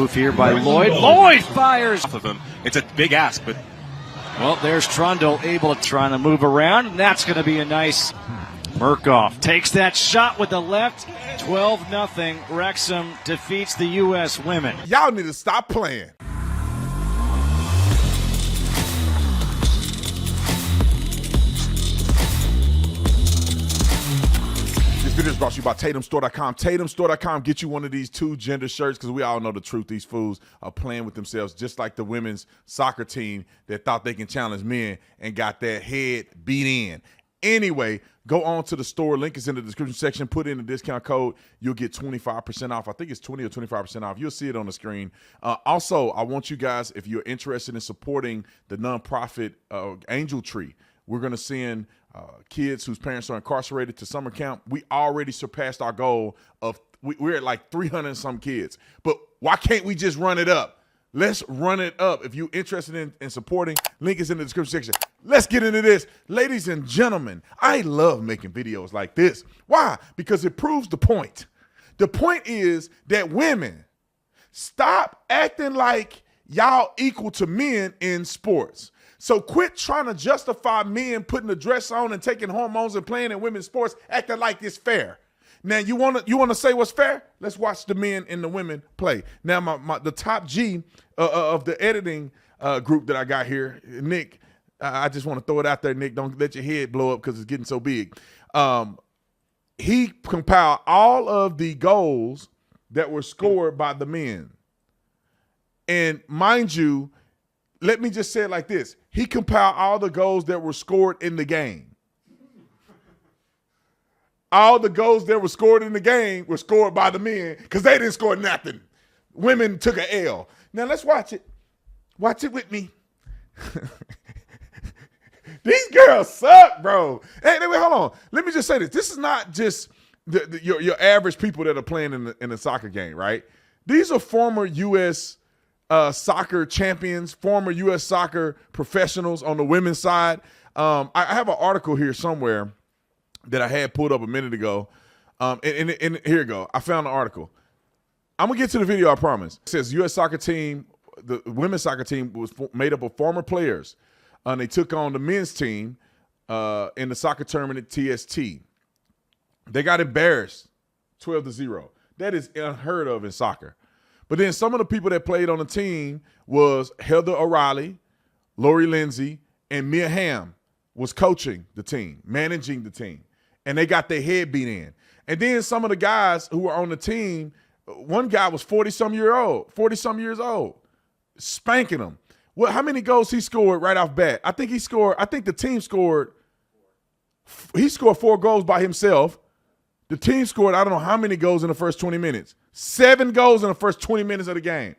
move here by Lloyd. Lloyd fires off of him. It's a big ask, but well, there's Trundle able to try to move around, and that's going to be a nice. Murkoff takes that shot with the left. 12-0. Wrexham defeats the U.S. women. Y'all need to stop playing. This video is brought to you by TatumStore.com. TatumStore.com, get you one of these two gender shirts, because we all know the truth. These fools are playing with themselves, just like the women's soccer team that thought they can challenge men and got their head beat in. Anyway, go on to the store. Link is in the description section. Put in the discount code. You'll get 25% off. I think it's 20 or 25% off. You'll see it on the screen. Also, I want you guys, if you're interested in supporting the nonprofit Angel Tree, we're going to send kids whose parents are incarcerated to summer camp. We already surpassed our goal of, we're at like 300 and some kids. But why can't we just run it up? Let's run it up. If you're interested in supporting, link is in the description section. Let's get into this. Ladies and gentlemen, I love making videos like this. Why? Because it proves the point. The point is that women, stop acting like y'all equal to men in sports. So quit trying to justify men putting a dress on and taking hormones and playing in women's sports, acting like it's fair. Now, you want to say what's fair? Let's watch the men and the women play. Now, the top G of the editing group that I got here, Nick, I just want to throw it out there, Nick. Don't let your head blow up because it's getting so big. He compiled all of the goals that were scored by the men. And mind you, let me just say it like this. He compiled all the goals that were scored in the game. All the goals that were scored in the game were scored by the men because they didn't score nothing. Women took an L. Now let's watch it. Watch it with me. These girls suck, bro. Hey, wait, hold on. Let me just say this. This is not just your average people that are playing in the soccer game, right? These are former U.S. Soccer champions, former U.S. soccer professionals on the women's side. I have an article here somewhere that I had pulled up a minute ago. And here you go. I found the article. I'm going to get to the video, I promise. It says U.S. soccer team, the women's soccer team was made up of former players. And they took on the men's team in the soccer tournament at TST. They got embarrassed 12-0. That is unheard of in soccer. But then some of the people that played on the team was Heather O'Reilly, Lori Lindsay, and Mia Hamm was coaching the team, managing the team. And they got their head beat in. And then some of the guys who were on the team, one guy was 40-some years old, spanking them. Well, how many goals he scored right off bat? I think the team scored, he scored 4 goals by himself. The team scored, I don't know how many goals in the first 20 minutes. 7 goals in the first 20 minutes of the game.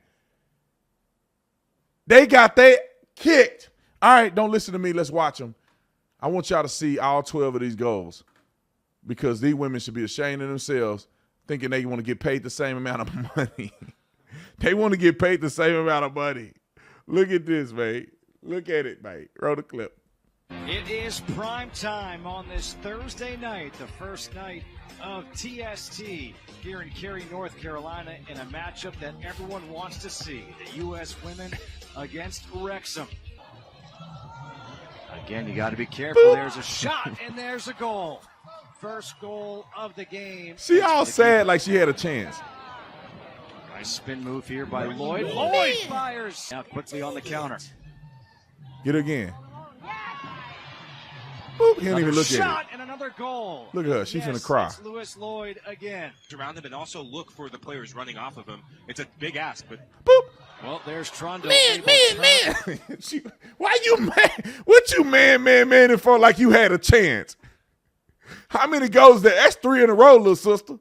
They got they kicked. All right, don't listen to me. Let's watch them. I want y'all to see all 12 of these goals because these women should be ashamed of themselves thinking they want to get paid the same amount of money. They want to get paid the same amount of money. Look at this, mate. Look at it, mate. Roll the clip. It is prime time on this Thursday night, the first night of TST here in Cary, North Carolina, in a matchup that everyone wants to see, the U.S. women against Wrexham. Again, you got to be careful. There's a shot, and there's a goal. First goal of the game. She all sad like she had a chance. Nice spin move here by Lloyd. Lloyd fires. Now quickly on the counter. Get it again. Boop, he didn't even look at it. Shot and another goal. Look at her. She's gonna cry. It's Lewis Lloyd again. around him and also look for the players running off of him. It's a big ask, but boop. Well, there's Trundle. Man. Why you mad? What you man for like you had a chance? How many goals there? That's 3 in a row, little sister.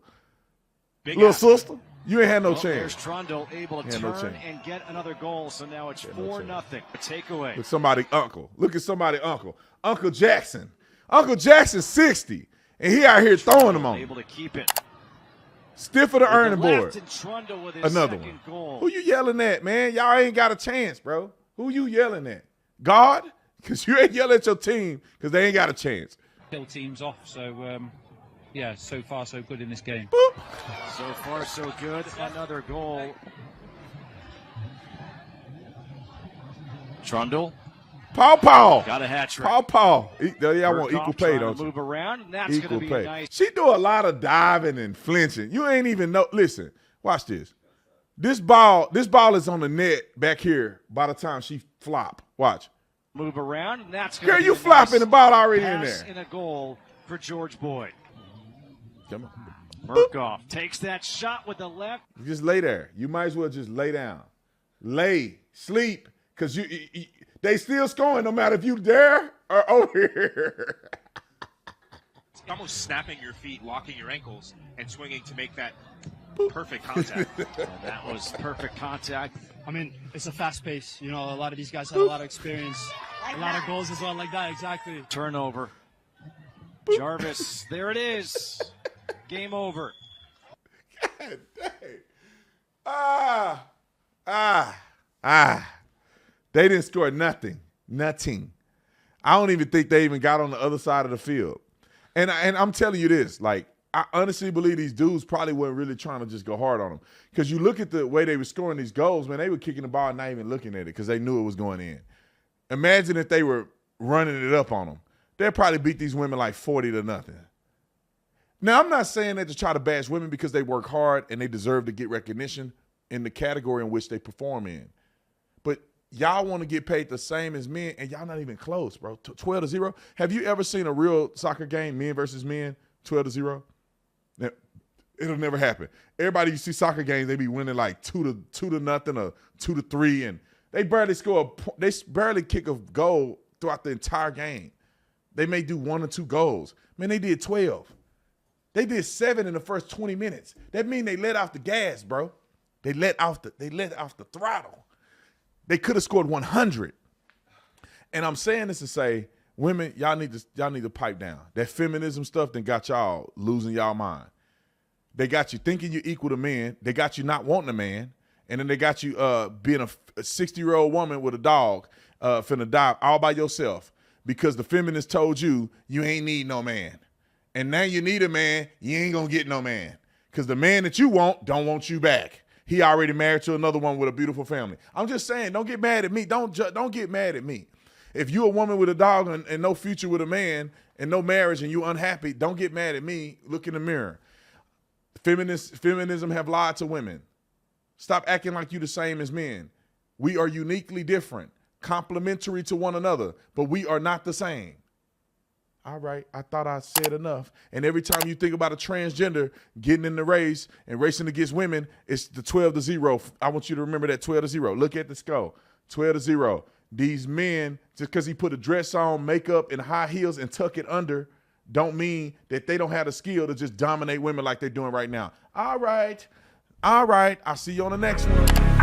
big Little ask. sister. You ain't had no There's chance. Trundle able to turn and get another goal, so now it's 4-0. A takeaway. Look, somebody uncle. Look at somebody uncle. Uncle Jackson. Uncle Jackson 60, and he out here throwing them on. Able to keep it. Stiff of the earning board. With Another one. Goal. Who you yelling at, man? Y'all ain't got a chance, bro. Who you yelling at? God? Because you ain't yelling at your team because they ain't got a chance. Kill teams off, so yeah, so far so good in this game. Boop. So far so good. Another goal Trundle Paw. got a hat trick. Paw. Yeah, I want Murkoff equal pay, trying don't to you? move around, and that's going Equal to be pay. a nice. She do a lot of diving and flinching. You ain't even know. Listen, watch this. This ball is on the net back here by the time she flop. Watch. Move around, and that's going Girl, to be you a flopping, nice the ball already in pass there. and a goal for George Boyd. Come on. Murkoff takes that shot with the left. Just lay there. You might as well just lay down. Lay, sleep, because they still scoring no matter if you there or over here. It's almost snapping your feet, locking your ankles, and swinging to make that perfect contact. And that was perfect contact. I mean, it's a fast pace. You know, a lot of these guys have a lot of experience, a lot of goals as well, like that. Exactly. Turnover. Jarvis, there it is. Game over. God dang. They didn't score nothing. Nothing. I don't even think they even got on the other side of the field. And I'm telling you this, like, I honestly believe these dudes probably weren't really trying to just go hard on them. Because you look at the way they were scoring these goals, man, they were kicking the ball and not even looking at it because they knew it was going in. Imagine if they were running it up on them. They'd probably beat these women like 40-0. Now, I'm not saying that to try to bash women because they work hard and they deserve to get recognition in the category in which they perform in. But y'all want to get paid the same as men, and y'all not even close, bro. 12-0. Have you ever seen a real soccer game, men versus men, 12-0? It'll never happen. Everybody you see soccer games, they be winning like 2-0 or 2-3, and they barely they barely kick a goal throughout the entire game. They may do 1 or 2 goals. Man, they did 12. They did 7 in the first 20 minutes. That means they let off the gas, bro. They let off the throttle. They could have scored 100. And I'm saying this to say, women, y'all need to pipe down. That feminism stuff then got y'all losing y'all mind. They got you thinking you're equal to men. They got you not wanting a man. And then they got you being a 60-year-old woman with a dog finna die all by yourself because the feminists told you ain't need no man. And now you need a man, you ain't gonna get no man. Because the man that you want don't want you back. He already married to another one with a beautiful family. I'm just saying, don't get mad at me. Don't get mad at me. If you're a woman with a dog and no future with a man and no marriage and you unhappy, don't get mad at me. Look in the mirror. Feminism have lied to women. Stop acting like you the same as men. We are uniquely different, complementary to one another, but we are not the same. All right, I thought I said enough. And every time you think about a transgender getting in the race and racing against women, it's the 12-0. I want you to remember that 12-0. Look at the score, 12-0. These men, just because he put a dress on, makeup, and high heels and tuck it under, don't mean that they don't have the skill to just dominate women like they're doing right now. All right. I'll see you on the next one.